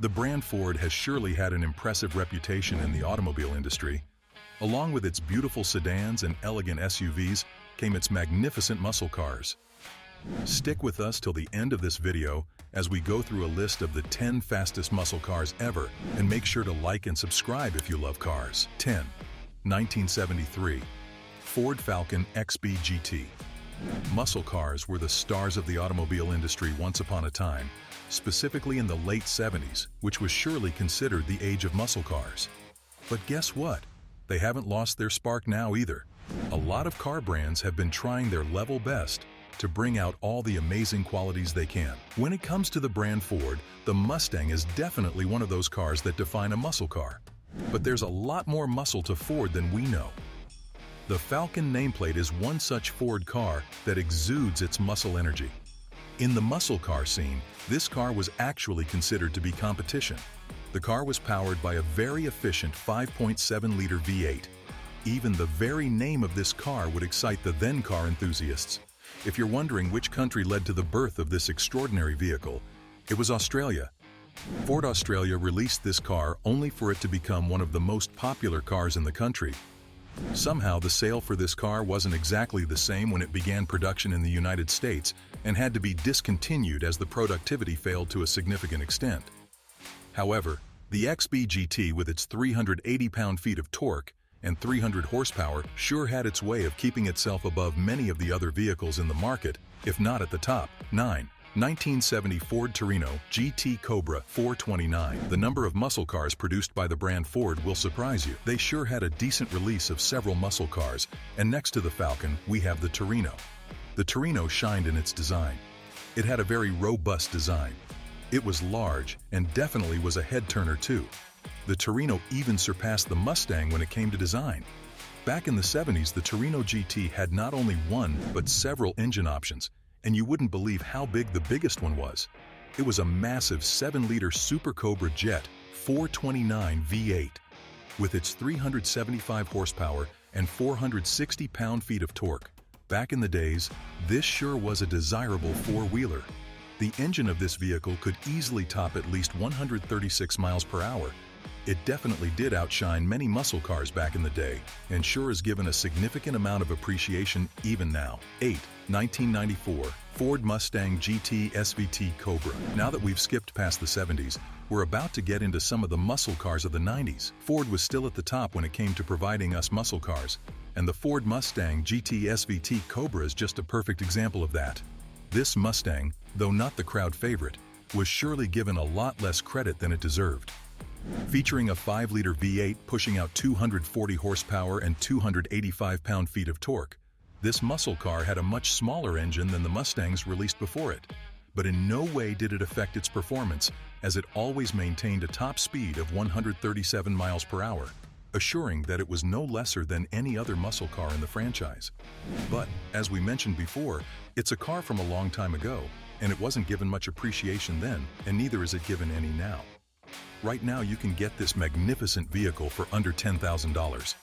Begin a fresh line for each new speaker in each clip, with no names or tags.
The brand Ford has surely had an impressive reputation in the automobile industry. Along with its beautiful sedans and elegant SUVs came its magnificent muscle cars. Stick with us till the end of this video as we go through a list of the 10 fastest muscle cars ever, and make sure to like and subscribe if you love cars. 10. 1973. Ford Falcon XB GT. Muscle cars were the stars of the automobile industry once upon a time, specifically in the late 70s, which was surely considered the age of muscle cars. But guess what? They haven't lost their spark now either. A lot of car brands have been trying their level best to bring out all the amazing qualities they can. When it comes to the brand Ford, the Mustang is definitely one of those cars that define a muscle car. But there's a lot more muscle to Ford than we know. The Falcon nameplate is one such Ford car that exudes its muscle energy. In the muscle car scene, this car was actually considered to be competition. The car was powered by a very efficient 5.7-liter V8. Even the very name of this car would excite the then car enthusiasts. If you're wondering which country led to the birth of this extraordinary vehicle, it was Australia. Ford Australia released this car only for it to become one of the most popular cars in the country. Somehow the sale for this car wasn't exactly the same when it began production in the United States and had to be discontinued as the productivity failed to a significant extent. However, the XB GT with its 380 pound-feet of torque and 300 horsepower sure had its way of keeping itself above many of the other vehicles in the market, if not at the top. 9. 1970 Ford Torino GT Cobra 429. The number of muscle cars produced by the brand Ford will surprise you. They sure had a decent release of several muscle cars, and next to the Falcon, we have the Torino. The Torino shined in its design. It had a very robust design. It was large and definitely was a head-turner too. The Torino even surpassed the Mustang when it came to design. Back in the 70s, the Torino GT had not only one, but several engine options, and you wouldn't believe how big the biggest one was. It was a massive 7-liter Super Cobra Jet 429 V8. With its 375 horsepower and 460 pound-feet of torque. Back in the days, this sure was a desirable four-wheeler. The engine of this vehicle could easily top at least 136 miles per hour. It definitely did outshine many muscle cars back in the day, and sure is given a significant amount of appreciation even now. 8. 1994 Ford Mustang GT SVT Cobra. Now that we've skipped past the 70s, we're about to get into some of the muscle cars of the 90s. Ford was still at the top when it came to providing us muscle cars, and the Ford Mustang GT SVT Cobra is just a perfect example of that. This Mustang, though not the crowd favorite, was surely given a lot less credit than it deserved. Featuring a 5-liter V8 pushing out 240 horsepower and 285 pound-feet of torque, this muscle car had a much smaller engine than the Mustangs released before it. But in no way did it affect its performance, as it always maintained a top speed of 137 miles per hour, assuring that it was no lesser than any other muscle car in the franchise. But, as we mentioned before, it's a car from a long time ago, and it wasn't given much appreciation then, and neither is it given any now. Right now you can get this magnificent vehicle for under $10,000.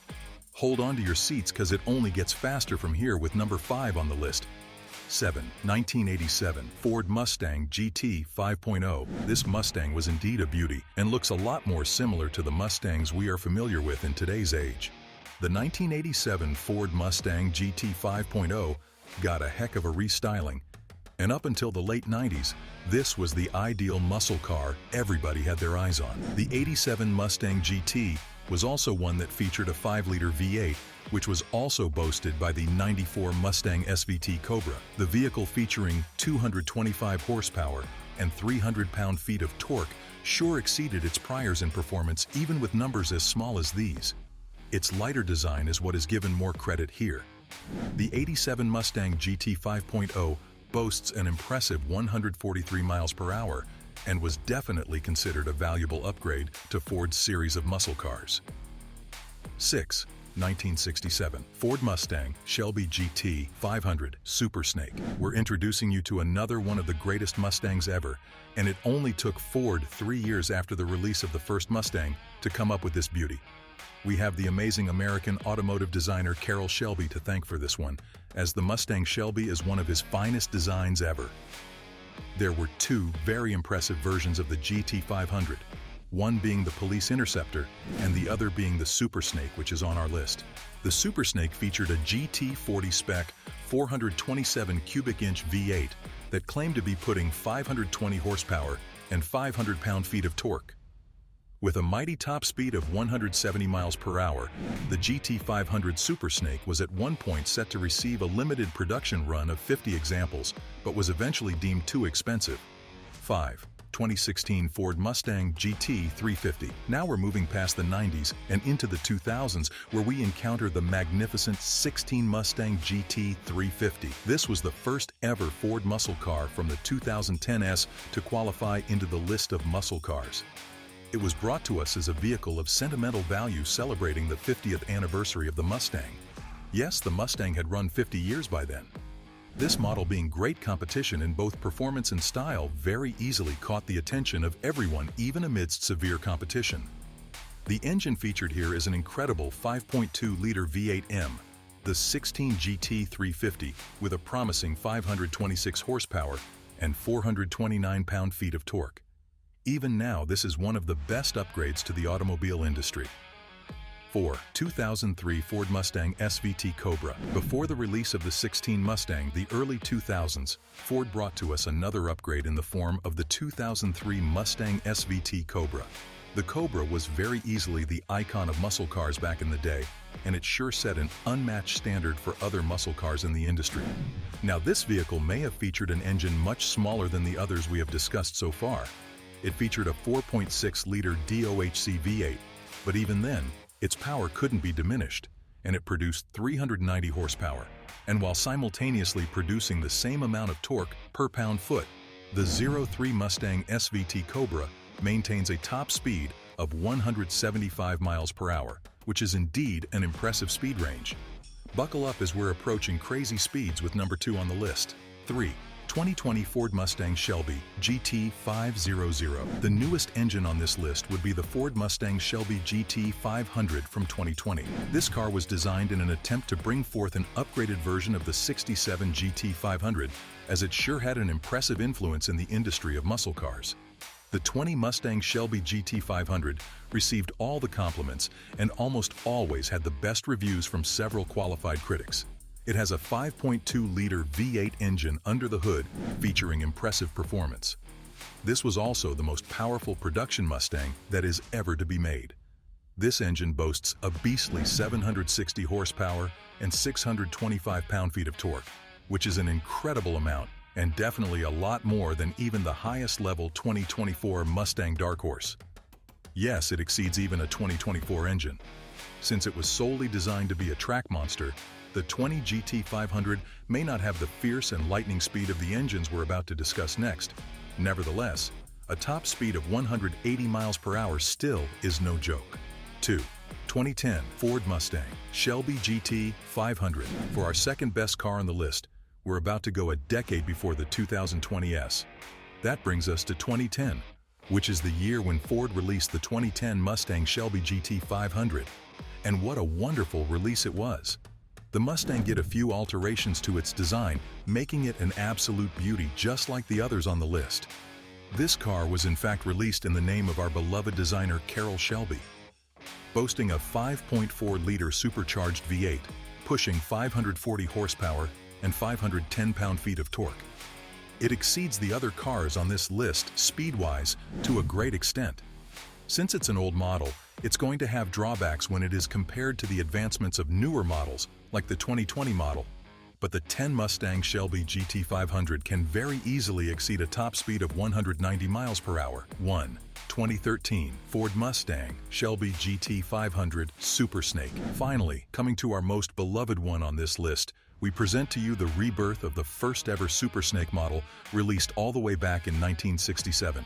Hold on to your seats because it only gets faster from here with number 5 on the list. 7. 1987 Ford Mustang GT 5.0. This Mustang was indeed a beauty and looks a lot more similar to the Mustangs we are familiar with in today's age. The 1987 Ford Mustang GT 5.0 got a heck of a restyling, and up until the late 90s, this was the ideal muscle car everybody had their eyes on. The 87 Mustang GT was also one that featured a 5-liter V8, which was also boasted by the 94 Mustang SVT Cobra. The vehicle featuring 225 horsepower and 300 pound-feet of torque sure exceeded its priors in performance even with numbers as small as these. Its lighter design is what is given more credit here. The 87 Mustang GT 5.0 boasts an impressive 143 miles per hour and was definitely considered a valuable upgrade to Ford's series of muscle cars. 6. 1967 Ford Mustang Shelby GT 500 Super Snake. We're introducing you to another one of the greatest Mustangs ever, and it only took Ford 3 years after the release of the first Mustang to come up with this beauty. We have the amazing American automotive designer Carroll Shelby to thank for this one, as the Mustang Shelby is one of his finest designs ever. There were two very impressive versions of the GT500, one being the Police Interceptor and the other being the Super Snake, which is on our list. The Super Snake featured a GT40 spec 427 cubic inch V8 that claimed to be putting 520 horsepower and 500 pound-feet of torque. With a mighty top speed of 170 miles per hour, the GT500 Super Snake was at one point set to receive a limited production run of 50 examples, but was eventually deemed too expensive. 5. 2016 Ford Mustang GT350. Now we're moving past the 90s and into the 2000s, where we encounter the magnificent 16 Mustang GT350. This was the first ever Ford muscle car from the 2010s to qualify into the list of muscle cars. It was brought to us as a vehicle of sentimental value celebrating the 50th anniversary of the Mustang. Yes, the Mustang had run 50 years by then. This model, being great competition in both performance and style, very easily caught the attention of everyone, even amidst severe competition. The engine featured here is an incredible 5.2-liter V8M, the 16 GT350, with a promising 526 horsepower and 429 pound-feet of torque. Even now, this is one of the best upgrades to the automobile industry. 4. 2003 Ford Mustang SVT Cobra. Before the release of the 16 Mustang, the early 2000s, Ford brought to us another upgrade in the form of the 2003 Mustang SVT Cobra. The Cobra was very easily the icon of muscle cars back in the day, and it sure set an unmatched standard for other muscle cars in the industry. Now, this vehicle may have featured an engine much smaller than the others we have discussed so far. It featured a 4.6-liter DOHC V8, but even then, its power couldn't be diminished, and it produced 390 horsepower. And while simultaneously producing the same amount of torque per pound-foot, the 03 Mustang SVT Cobra maintains a top speed of 175 miles per hour, which is indeed an impressive speed range. Buckle up as we're approaching crazy speeds with number 2 on the list. 3. 2020 Ford Mustang Shelby GT500. The newest engine on this list would be the Ford Mustang Shelby GT500 from 2020. This car was designed in an attempt to bring forth an upgraded version of the '67 GT500, as it sure had an impressive influence in the industry of muscle cars. The 20 Mustang Shelby GT500 received all the compliments and almost always had the best reviews from several qualified critics. It has a 5.2-liter V8 engine under the hood, featuring impressive performance. This was also the most powerful production Mustang that is ever to be made. This engine boasts a beastly 760 horsepower and 625 pound-feet of torque, which is an incredible amount and definitely a lot more than even the highest-level 2024 Mustang Dark Horse. Yes, it exceeds even a 2024 engine. Since it was solely designed to be a track monster, the 20 GT500 may not have the fierce and lightning speed of the engines we're about to discuss next. Nevertheless, a top speed of 180 miles per hour still is no joke. 2. 2010 Ford Mustang Shelby GT500. For our second best car on the list, we're about to go a decade before the 2020s. That brings us to 2010, which is the year when Ford released the 2010 Mustang Shelby GT500. And what a wonderful release it was! The Mustang get a few alterations to its design, making it an absolute beauty just like the others on the list. This car was in fact released in the name of our beloved designer Carroll Shelby. Boasting a 5.4-liter supercharged V8, pushing 540 horsepower and 510 pound-feet of torque. It exceeds the other cars on this list speed-wise to a great extent. Since it's an old model, it's going to have drawbacks when it is compared to the advancements of newer models like the 2020 model, but the 10 Mustang Shelby GT500 can very easily exceed a top speed of 190 miles per hour. 1. 2013 Ford Mustang Shelby GT500 Super Snake. Finally, coming to our most beloved one on this list, we present to you the rebirth of the first ever Super Snake model, released all the way back in 1967.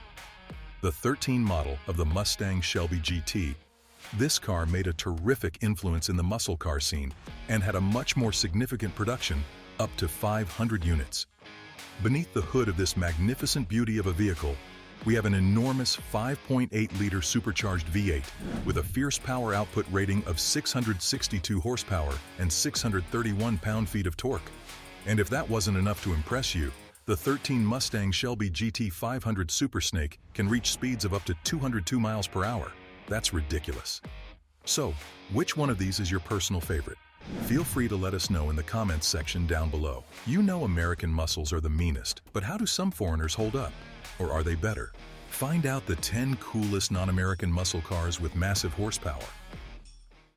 The 13 model of the Mustang Shelby GT. This car made a terrific influence in the muscle car scene and had a much more significant production, up to 500 units. Beneath the hood of this magnificent beauty of a vehicle, we have an enormous 5.8-liter supercharged V8 with a fierce power output rating of 662 horsepower and 631 pound-feet of torque. And if that wasn't enough to impress you, The 13 Mustang Shelby GT 500 Super Snake can reach speeds of up to 202 miles per hour. That's ridiculous. So, which one of these is your personal favorite? Feel free to let us know in the comments section down below. You know American muscles are the meanest, but how do some foreigners hold up? Or are they better? Find out the 10 coolest non-American muscle cars with massive horsepower.